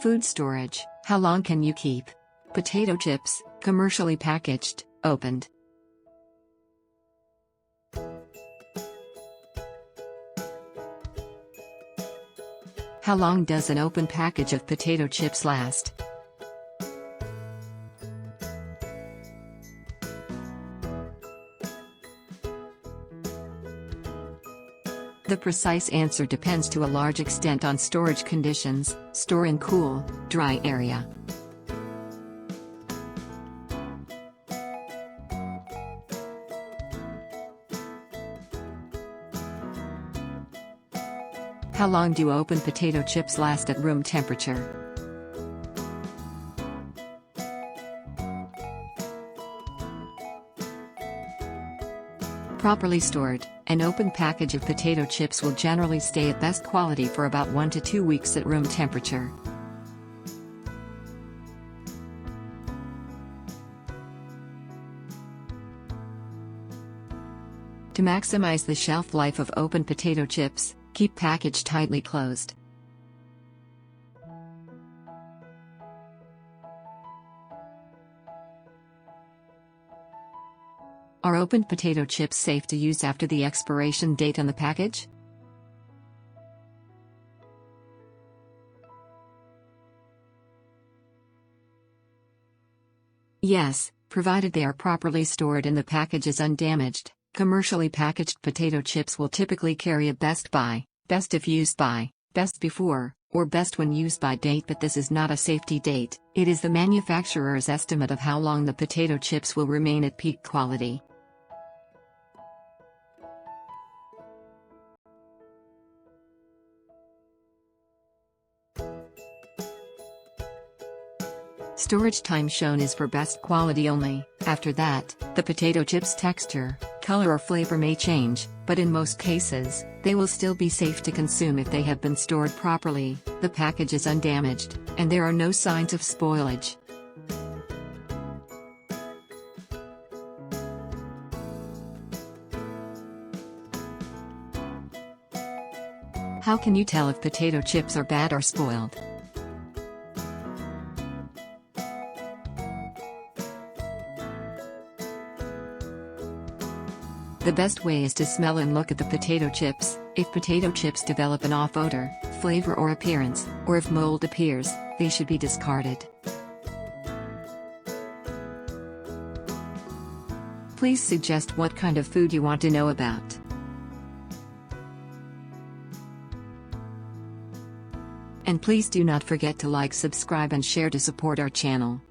Food storage. How long can you keep potato chips, commercially packaged, opened? How long does an open package of potato chips last? The precise answer depends to a large extent on storage conditions, store in cool, dry area. How long do open potato chips last at room temperature? Properly stored, an open package of potato chips will generally stay at best quality for about 1 to 2 weeks at room temperature. To maximize the shelf life of open potato chips, keep package tightly closed. Are open potato chips safe to use after the expiration date on the package? Yes, provided they are properly stored and the package is undamaged. Commercially packaged potato chips will typically carry a best by, best if used by, best before, or best when used by date, but this is not a safety date. It is the manufacturer's estimate of how long the potato chips will remain at peak quality. Storage time shown is for best quality only. After that, the potato chips' texture, color or flavor may change, but in most cases, they will still be safe to consume if they have been stored properly, the package is undamaged, and there are no signs of spoilage. How can you tell if potato chips are bad or spoiled? The best way is to smell and look at the potato chips. If potato chips develop an off odor, flavor or appearance, or if mold appears, they should be discarded. Please suggest what kind of food you want to know about. And please do not forget to like, subscribe and share to support our channel.